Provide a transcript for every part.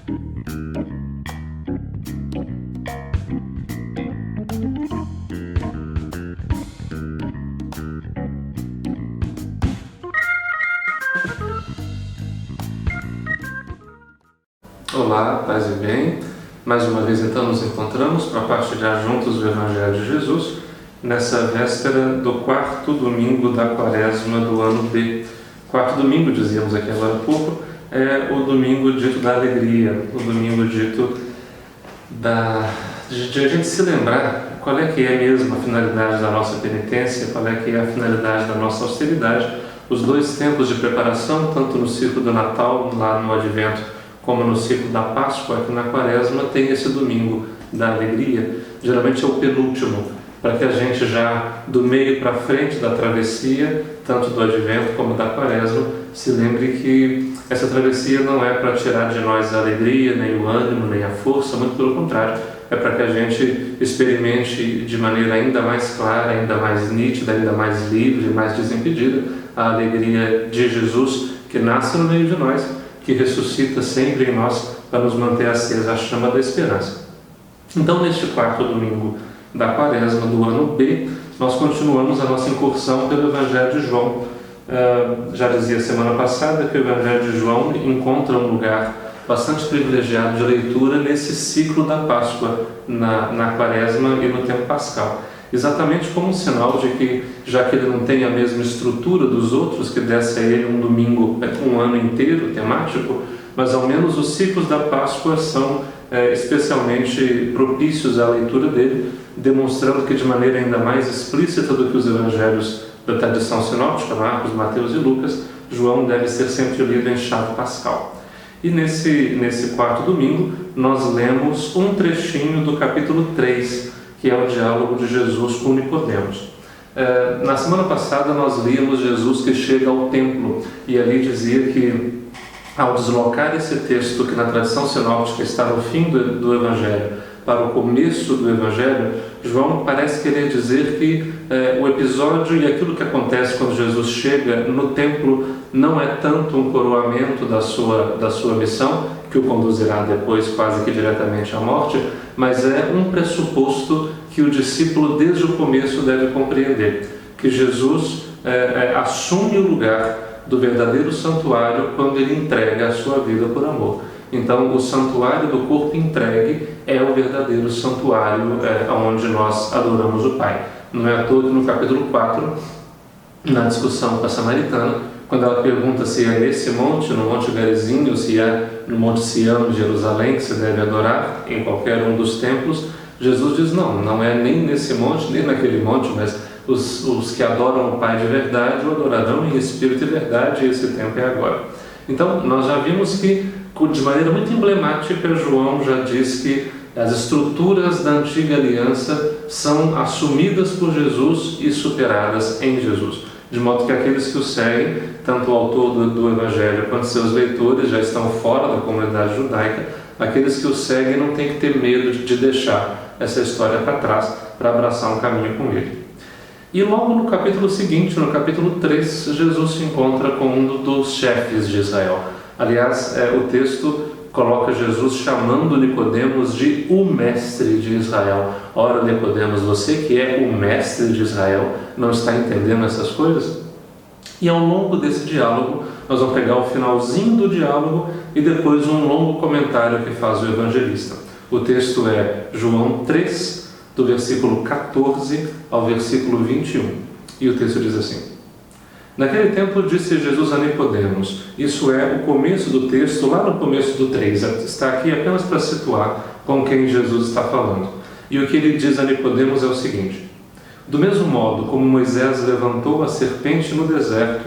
Olá, paz e bem. Mais uma vez então nos encontramos para partilhar juntos o Evangelho de Jesus nessa véspera do quarto domingo da quaresma do ano B. Quarto domingo, dizíamos aqui agora há pouco, é o domingo dito da alegria, o domingo dito de a gente se lembrar qual é que é mesmo a finalidade da nossa penitência, qual é que é a finalidade da nossa austeridade. Os dois tempos de preparação, tanto no ciclo do Natal, lá no Advento, como no ciclo da Páscoa, aqui na Quaresma, tem esse domingo da alegria. Geralmente é o penúltimo, para que a gente já, do meio para frente da travessia, tanto do Advento como da Quaresma, se lembre que essa travessia não é para tirar de nós a alegria, nem o ânimo, nem a força, muito pelo contrário, é para que a gente experimente de maneira ainda mais clara, ainda mais nítida, ainda mais livre, mais desimpedida, a alegria de Jesus que nasce no meio de nós, que ressuscita sempre em nós para nos manter acesa a chama da esperança. Então, neste quarto domingo da Quaresma do ano B, nós continuamos a nossa incursão pelo Evangelho de João. Já dizia semana passada que o Evangelho de João encontra um lugar bastante privilegiado de leitura nesse ciclo da Páscoa, na Quaresma e no tempo pascal. Exatamente como um sinal de que, já que ele não tem a mesma estrutura dos outros, que desse a ele um domingo, um ano inteiro temático, mas ao menos os ciclos da Páscoa são especialmente propícios à leitura dele, demonstrando que de maneira ainda mais explícita do que os evangelhos da tradição sinóptica, Marcos, Mateus e Lucas, João deve ser sempre lido em chave pascal. E nesse quarto domingo, nós lemos um trechinho do capítulo 3, que é o diálogo de Jesus com Nicodemos. Na semana passada nós líamos Jesus que chega ao templo e ali dizia que, ao deslocar esse texto que na tradição sinóptica está no fim do Evangelho para o começo do Evangelho, João parece querer dizer que o episódio e aquilo que acontece quando Jesus chega no templo não é tanto um coroamento da sua missão, que o conduzirá depois quase que diretamente à morte, mas é um pressuposto que o discípulo desde o começo deve compreender, que Jesus assume o lugar do verdadeiro santuário quando ele entrega a sua vida por amor. Então, o santuário do corpo entregue é o verdadeiro santuário onde nós adoramos o Pai. Não é à toa que no capítulo 4, na discussão com a samaritana, quando ela pergunta se é nesse monte, no Monte Gerizim, ou se é no Monte Sião, Jerusalém, que se deve adorar, em qualquer um dos templos, Jesus diz não é nem nesse monte, nem naquele monte, mas os que adoram o Pai de verdade o adorarão em espírito e verdade, e esse tempo é agora. Então, nós já vimos que, de maneira muito emblemática, João já diz que as estruturas da antiga aliança são assumidas por Jesus e superadas em Jesus. De modo que aqueles que o seguem, tanto o autor do Evangelho quanto seus leitores, já estão fora da comunidade judaica. Aqueles que o seguem não têm que ter medo de deixar essa história para trás, para abraçar um caminho com ele. E logo no capítulo seguinte, no capítulo 3, Jesus se encontra com um dos chefes de Israel. Aliás, o texto coloca Jesus chamando Nicodemos de o mestre de Israel. Ora, Nicodemos, você que é o mestre de Israel, não está entendendo essas coisas? E ao longo desse diálogo, nós vamos pegar o finalzinho do diálogo e depois um longo comentário que faz o evangelista. O texto é João 3, do versículo 14 ao versículo 21. E o texto diz assim: Naquele tempo disse Jesus a Nicodemos. Isso é o começo do texto, lá no começo do 3. Está aqui apenas para situar com quem Jesus está falando. E o que ele diz a Nicodemos é o seguinte: do mesmo modo como Moisés levantou a serpente no deserto,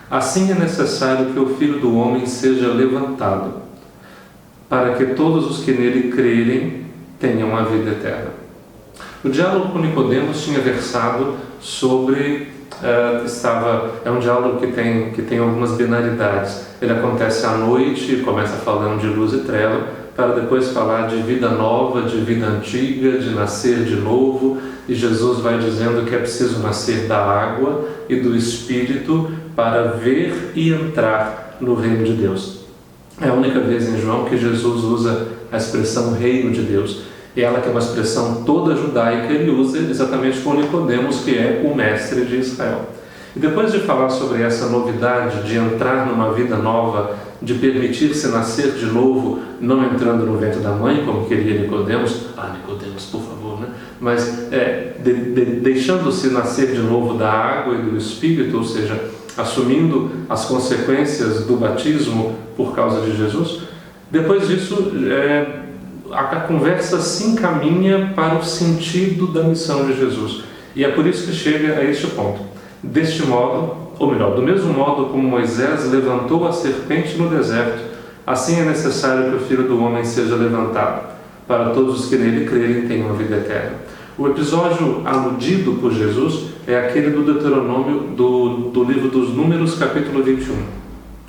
assim é necessário que o Filho do Homem seja levantado, para que todos os que nele crerem tenham a vida eterna. O diálogo com Nicodemos tinha versado sobre... é um diálogo que tem algumas binaridades. Ele acontece à noite, começa falando de luz e treva, para depois falar de vida nova, de vida antiga, de nascer de novo, e Jesus vai dizendo que é preciso nascer da água e do Espírito para ver e entrar no reino de Deus. É a única vez em João que Jesus usa a expressão reino de Deus. E ela, que é uma expressão toda judaica, ele usa exatamente com Nicodemos, que é o mestre de Israel. E depois de falar sobre essa novidade de entrar numa vida nova, de permitir-se nascer de novo, não entrando no ventre da mãe, como queria Nicodemos, Nicodemos, por favor, né? Mas deixando-se nascer de novo da água e do Espírito, ou seja, assumindo as consequências do batismo por causa de Jesus. Depois disso, a conversa se encaminha para o sentido da missão de Jesus. E é por isso que chega a este ponto. Deste modo, ou melhor, do mesmo modo como Moisés levantou a serpente no deserto, assim é necessário que o Filho do Homem seja levantado, para todos os que nele crerem tenham a vida eterna. O episódio aludido por Jesus é aquele do Deuteronômio, do livro dos Números, capítulo 21,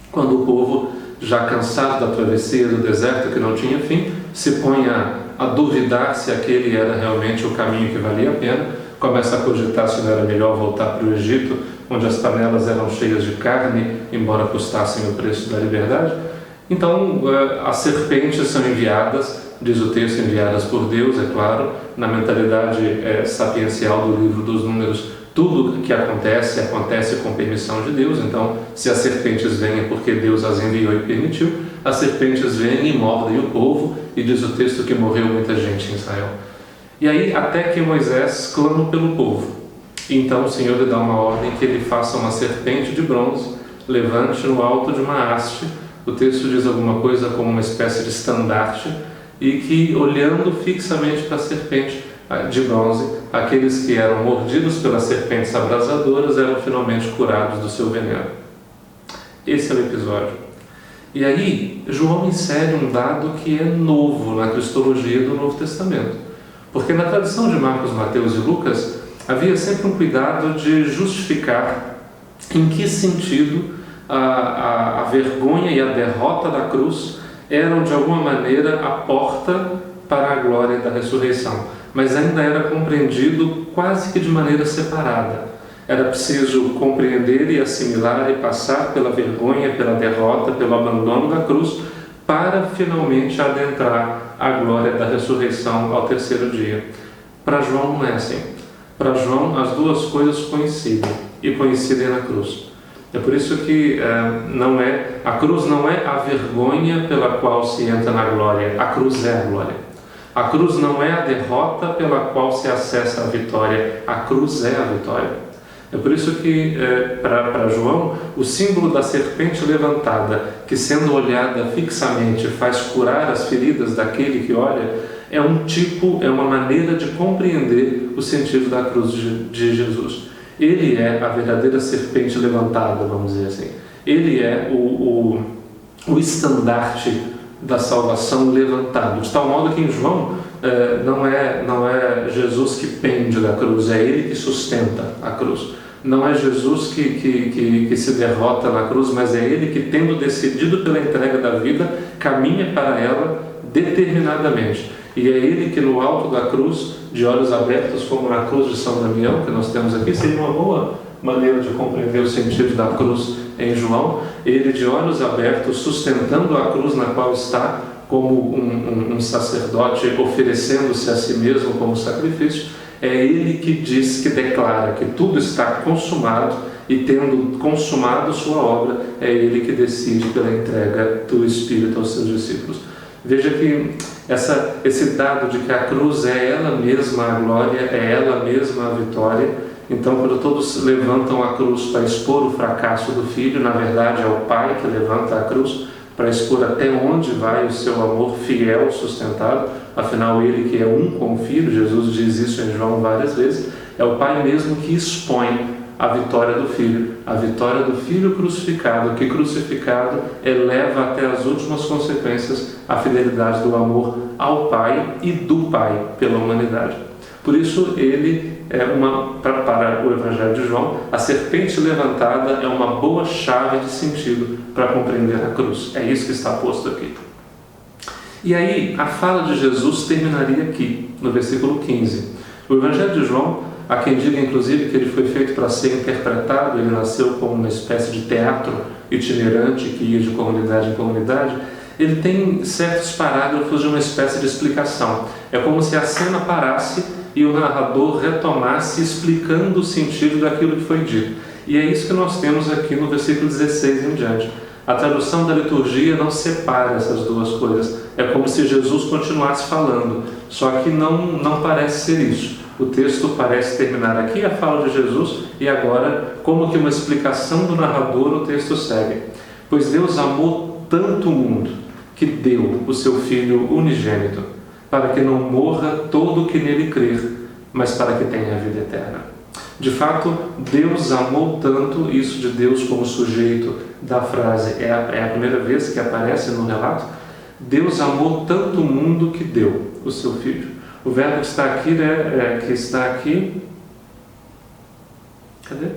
quando o povo, já cansado da travessia do deserto que não tinha fim, se põe a duvidar se aquele era realmente o caminho que valia a pena, começa a cogitar se não era melhor voltar para o Egito, onde as panelas eram cheias de carne, embora custassem o preço da liberdade. Então, as serpentes são enviadas, diz o texto, enviadas por Deus, é claro, na mentalidade sapiencial do livro dos Números. Tudo que acontece com permissão de Deus. Então, se as serpentes vêm é porque Deus as enviou e permitiu. As serpentes vêm e mordem o povo, e diz o texto que morreu muita gente em Israel. E aí, até que Moisés clama pelo povo. Então o Senhor lhe dá uma ordem que ele faça uma serpente de bronze, levante no alto de uma haste. O texto diz alguma coisa como uma espécie de estandarte, e que, olhando fixamente para a serpente de bronze, aqueles que eram mordidos pelas serpentes abrasadoras eram finalmente curados do seu veneno. Esse é o episódio. E aí, João insere um dado que é novo na cristologia do Novo Testamento. Porque na tradição de Marcos, Mateus e Lucas, havia sempre um cuidado de justificar em que sentido a vergonha e a derrota da cruz eram, de alguma maneira, a porta para a glória da ressurreição. Mas ainda era compreendido quase que de maneira separada. Era preciso compreender e assimilar e passar pela vergonha, pela derrota, pelo abandono da cruz, para finalmente adentrar a glória da ressurreição ao terceiro dia. Para João não é assim. Para João as duas coisas coincidem, e coincidem na cruz. É por isso que a cruz não é a vergonha pela qual se entra na glória, a cruz é a glória. A cruz não é a derrota pela qual se acessa a vitória, a cruz é a vitória. É por isso que, para João, o símbolo da serpente levantada, que sendo olhada fixamente faz curar as feridas daquele que olha, é uma maneira de compreender o sentido da cruz de Jesus. Ele é a verdadeira serpente levantada, vamos dizer assim. Ele é o estandarte da salvação levantado, de tal modo que em João não é Jesus que pende da cruz, é ele que sustenta a cruz. Não é Jesus que se derrota na cruz, mas é ele que, tendo decidido pela entrega da vida, caminha para ela determinadamente. E é ele que, no alto da cruz, de olhos abertos, como na cruz de São Damião, que nós temos aqui, seria uma boa maneira de compreender o sentido da cruz em João. Ele, de olhos abertos, sustentando a cruz na qual está, como um sacerdote oferecendo-se a si mesmo como sacrifício. É ele que diz, que declara que tudo está consumado, e tendo consumado sua obra, é ele que decide pela entrega do Espírito aos seus discípulos. Veja que esse dado de que a cruz é ela mesma a glória, é ela mesma a vitória. Então, quando todos levantam a cruz para expor o fracasso do filho, na verdade é o pai que levanta a cruz para expor até onde vai o seu amor fiel, sustentado. Afinal, ele que é um com o Filho, Jesus diz isso em João várias vezes, é o Pai mesmo que expõe a vitória do Filho crucificado, que crucificado eleva até as últimas consequências a fidelidade do amor ao Pai e do Pai pela humanidade. Por isso, ele para o Evangelho de João, a serpente levantada é uma boa chave de sentido para compreender a cruz. É isso que está posto aqui. E aí, a fala de Jesus terminaria aqui, no versículo 15. O Evangelho de João, há quem diga inclusive que ele foi feito para ser interpretado, ele nasceu como uma espécie de teatro itinerante que ia de comunidade em comunidade, ele tem certos parágrafos de uma espécie de explicação. É como se a cena parasse e o narrador retomasse explicando o sentido daquilo que foi dito. E é isso que nós temos aqui no versículo 16 em diante. A tradução da liturgia não separa essas duas coisas. É como se Jesus continuasse falando, só que não parece ser isso. O texto parece terminar aqui, a fala de Jesus, e agora, como que uma explicação do narrador, o texto segue. Pois Deus amou tanto o mundo, que deu o seu Filho unigênito, para que não morra todo o que nele crer, mas para que tenha a vida eterna. De fato, Deus amou tanto, isso de Deus como sujeito da frase é a primeira vez que aparece no relato. Deus amou tanto o mundo que deu o seu Filho. O verbo que está aqui, cadê?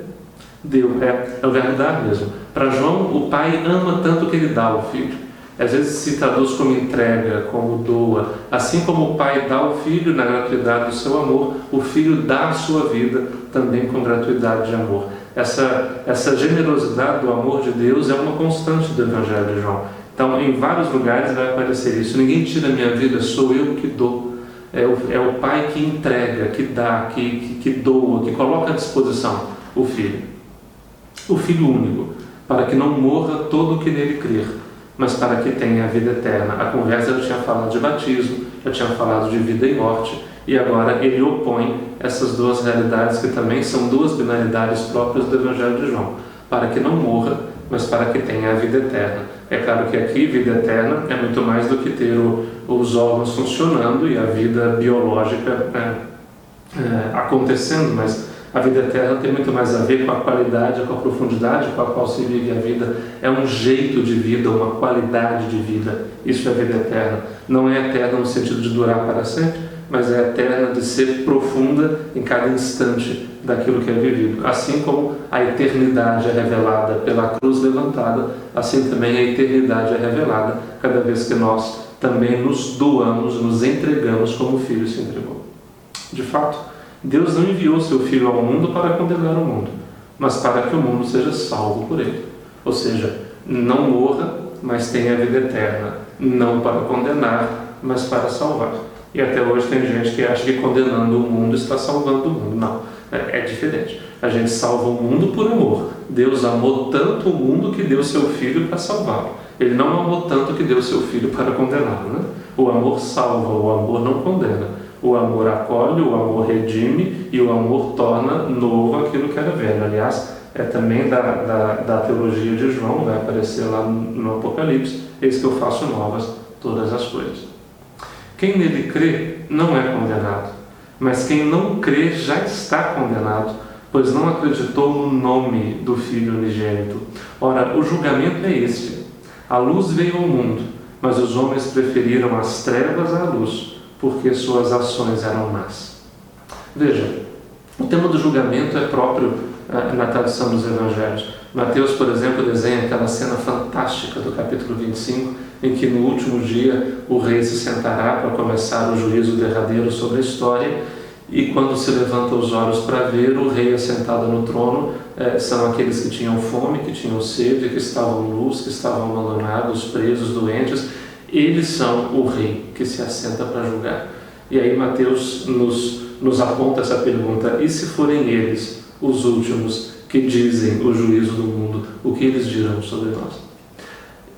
Deu, é o verbo dar mesmo. Para João, o Pai ama tanto que ele dá o Filho. Às vezes se traduz como entrega, como doa. Assim como o Pai dá o Filho na gratuidade do seu amor, o Filho dá a sua vida também com gratuidade de amor. Essa generosidade do amor de Deus é uma constante do Evangelho de João. Então, em vários lugares vai aparecer isso. Ninguém tira a minha vida, sou eu que dou. É o Pai que entrega, que dá, que doa, que coloca à disposição o Filho. O Filho único, para que não morra todo o que nele crer, mas para que tenha a vida eterna. A conversa já tinha falado de batismo, já tinha falado de vida e morte, e agora ele opõe essas duas realidades que também são duas binaridades próprias do Evangelho de João, para que não morra, mas para que tenha a vida eterna. É claro que aqui, vida eterna é muito mais do que ter os órgãos funcionando e a vida biológica acontecendo, mas a vida eterna tem muito mais a ver com a qualidade, com a profundidade com a qual se vive a vida. É um jeito de vida, uma qualidade de vida. Isso é vida eterna. Não é eterna no sentido de durar para sempre, mas é eterna de ser profunda em cada instante daquilo que é vivido. Assim como a eternidade é revelada pela cruz levantada, assim também a eternidade é revelada cada vez que nós também nos doamos, nos entregamos como o Filho se entregou. De fato, Deus não enviou seu Filho ao mundo para condenar o mundo, mas para que o mundo seja salvo por ele. Ou seja, não morra, mas tenha a vida eterna. Não para condenar, mas para salvar. E até hoje tem gente que acha que condenando o mundo está salvando o mundo. Não, é diferente. A gente salva o mundo por amor. Deus amou tanto o mundo que deu seu Filho para salvá-lo. Ele não amou tanto que deu seu Filho para condená-lo, né? O amor salva, o amor não condena. O amor acolhe, o amor redime e o amor torna novo aquilo que era velho. Aliás, é também da teologia de João, vai aparecer lá no Apocalipse, eis que eu faço novas todas as coisas. Quem nele crê não é condenado, mas quem não crê já está condenado, pois não acreditou no nome do Filho unigênito. Ora, o julgamento é este: a luz veio ao mundo, mas os homens preferiram as trevas à luz, porque suas ações eram más. Veja, o tema do julgamento é próprio na tradição dos evangelhos. Mateus, por exemplo, desenha aquela cena fantástica do capítulo 25, em que no último dia o rei se sentará para começar o juízo derradeiro sobre a história, e quando se levanta os olhos para ver, o rei assentado no trono são aqueles que tinham fome, que tinham sede, que estavam nus, que estavam abandonados, presos, doentes. Eles são o rei que se assenta para julgar. E aí Mateus nos aponta essa pergunta: e se forem eles os últimos que dizem o juízo do mundo, o que eles dirão sobre nós?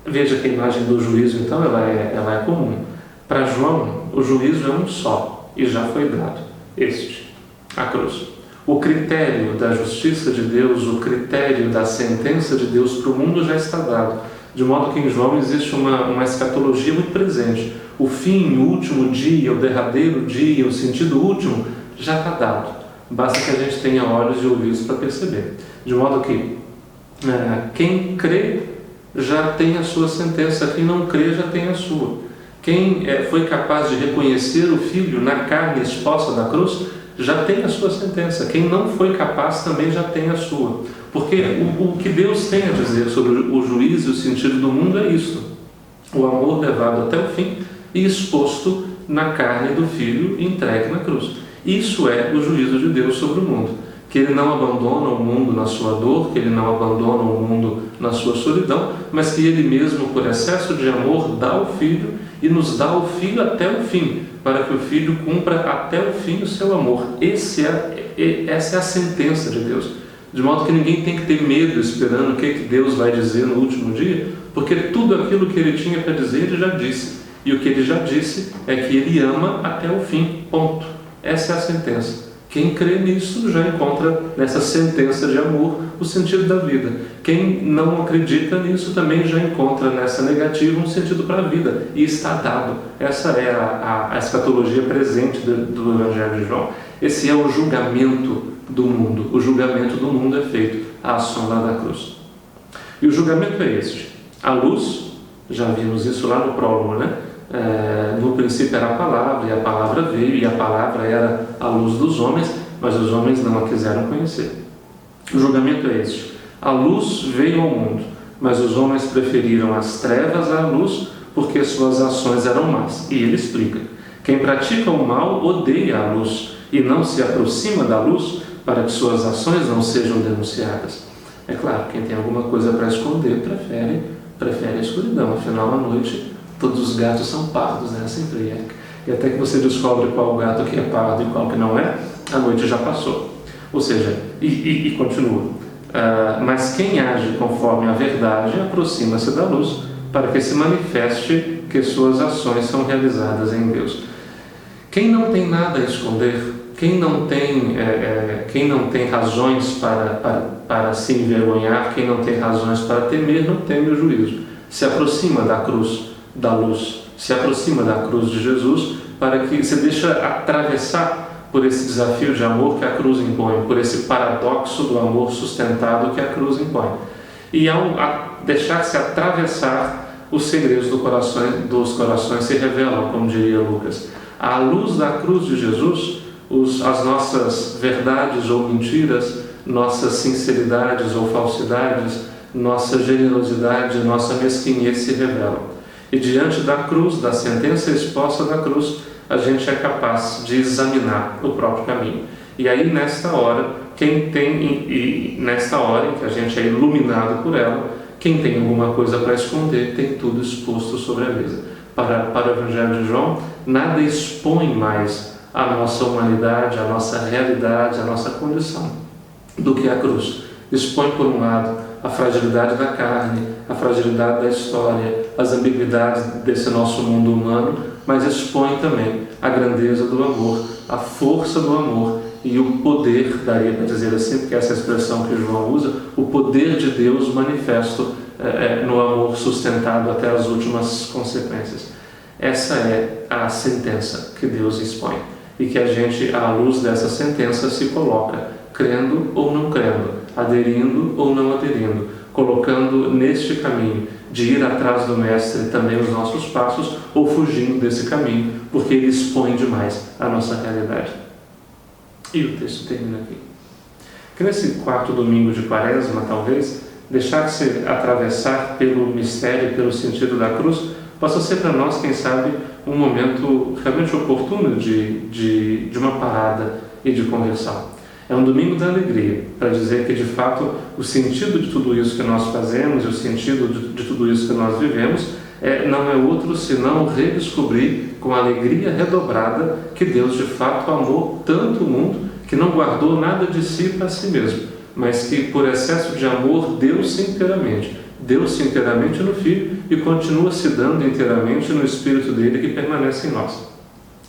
Veja que a imagem do juízo, então, ela é comum. Para João, o juízo é um só, e já foi dado, a cruz. O critério da justiça de Deus, o critério da sentença de Deus para o mundo já está dado. De modo que em João existe uma escatologia muito presente. O fim, o último dia, o derradeiro dia, o sentido último, já está dado. Basta que a gente tenha olhos e ouvidos para perceber. De modo que quem crê já tem a sua sentença, quem não crê já tem a sua. Quem foi capaz de reconhecer o Filho na carne exposta na cruz, já tem a sua sentença. Quem não foi capaz também já tem a sua. Porque o que Deus tem a dizer sobre o juízo e o sentido do mundo é isso: o amor levado até o fim e exposto na carne do Filho entregue na cruz. Isso é o juízo de Deus sobre o mundo. que Ele não abandona o mundo na sua dor, que Ele não abandona o mundo na sua solidão, mas que Ele mesmo, por excesso de amor, dá o Filho e nos dá o Filho até o fim, para que o Filho cumpra até o fim o seu amor. Essa é a sentença de Deus. De modo que ninguém tem que ter medo esperando o que Deus vai dizer no último dia, porque tudo aquilo que Ele tinha para dizer, Ele já disse. E o que Ele já disse é que Ele ama até o fim, ponto. Essa é a sentença. Quem crê nisso já encontra nessa sentença de amor o sentido da vida. Quem não acredita nisso também já encontra nessa negativa um sentido para a vida. E está dado. Essa é a escatologia presente do Evangelho de João. Esse é o julgamento do mundo. O julgamento do mundo é feito à sombra da cruz. E o julgamento é este. A luz, já vimos isso lá no prólogo, né? No princípio era a palavra, e a palavra veio, e a palavra era a luz dos homens, mas os homens não a quiseram conhecer. O julgamento é este. A luz veio ao mundo, mas os homens preferiram as trevas à luz, porque suas ações eram más. E ele explica: quem pratica o mal odeia a luz, e não se aproxima da luz, para que suas ações não sejam denunciadas. É claro, quem tem alguma coisa para esconder prefere a escuridão. Afinal, à noite todos os gatos são pardos, né? Sempre é. E até que você descobre qual gato que é pardo e qual que não é, a noite já passou. Ou seja, e continua. Mas quem age conforme a verdade aproxima-se da luz, para que se manifeste que suas ações são realizadas em Deus. Quem não tem nada a esconder, quem não tem razões para se envergonhar, quem não tem razões para temer, não teme o juízo. Se aproxima da cruz, da luz, se aproxima da cruz de Jesus, para que se deixa atravessar por esse desafio de amor que a cruz impõe, por esse paradoxo do amor sustentado que a cruz impõe. E ao deixar-se atravessar, os segredos dos corações se revelam, como diria Lucas. À luz da cruz de Jesus, as nossas verdades ou mentiras, nossas sinceridades ou falsidades, nossa generosidade, nossa mesquinhez se revelam. E diante da cruz, da sentença exposta da cruz, a gente é capaz de examinar o próprio caminho. E aí, nesta hora em que a gente é iluminado por ela, quem tem alguma coisa para esconder tem tudo exposto sobre a mesa. Para o Evangelho de João, nada expõe mais a nossa humanidade, a nossa realidade, a nossa condição do que a cruz. Expõe, por um lado, a fragilidade da carne, a fragilidade da história, as ambiguidades desse nosso mundo humano, mas expõe também a grandeza do amor, a força do amor e o poder, daria para dizer assim, porque essa é a expressão que João usa, o poder de Deus manifesto no amor sustentado até as últimas consequências. Essa é a sentença que Deus expõe e que a gente, à luz dessa sentença, se coloca, crendo ou não crendo, aderindo ou não aderindo, colocando neste caminho de ir atrás do Mestre também os nossos passos ou fugindo desse caminho, porque ele expõe demais a nossa realidade. E o texto termina aqui. Que nesse quarto domingo de Quaresma, talvez, deixar-se atravessar pelo mistério, pelo sentido da cruz, possa ser para nós, quem sabe, um momento realmente oportuno de uma parada e de conversão. É um domingo da alegria, para dizer que, de fato, o sentido de tudo isso que nós fazemos e o sentido de tudo isso que nós vivemos não é outro senão redescobrir com alegria redobrada que Deus, de fato, amou tanto o mundo que não guardou nada de si para si mesmo, mas que, por excesso de amor, deu-se inteiramente no Filho e continua se dando inteiramente no Espírito dele que permanece em nós.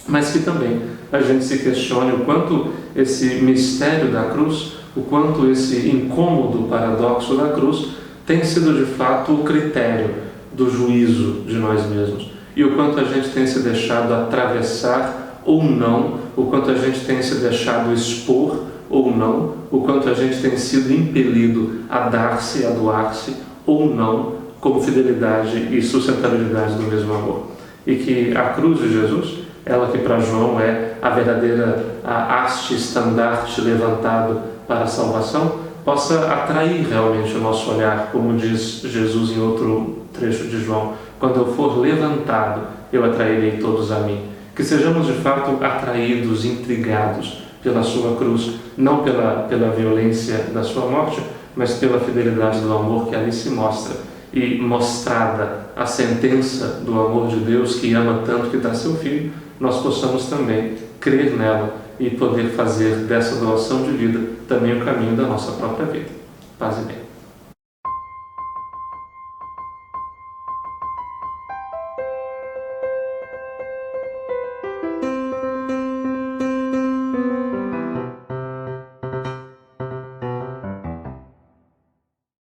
Mas que também a gente se questione o quanto esse mistério da cruz, o quanto esse incômodo paradoxo da cruz tem sido de fato o critério do juízo de nós mesmos. E o quanto a gente tem se deixado atravessar ou não, o quanto a gente tem se deixado expor ou não, o quanto a gente tem sido impelido a dar-se, a doar-se ou não, como fidelidade e sustentabilidade do mesmo amor. E que a cruz de Jesus, ela que para João é a verdadeira haste, estandarte levantado para a salvação, possa atrair realmente o nosso olhar, como diz Jesus em outro trecho de João: quando eu for levantado, eu atrairei todos a mim. Que sejamos de fato atraídos, intrigados pela sua cruz, não pela violência da sua morte, mas pela fidelidade do amor que ali se mostra. E mostrada a sentença do amor de Deus, que ama tanto que dá seu Filho, nós possamos também crer nela e poder fazer dessa doação de vida também o caminho da nossa própria vida. Paz e bem.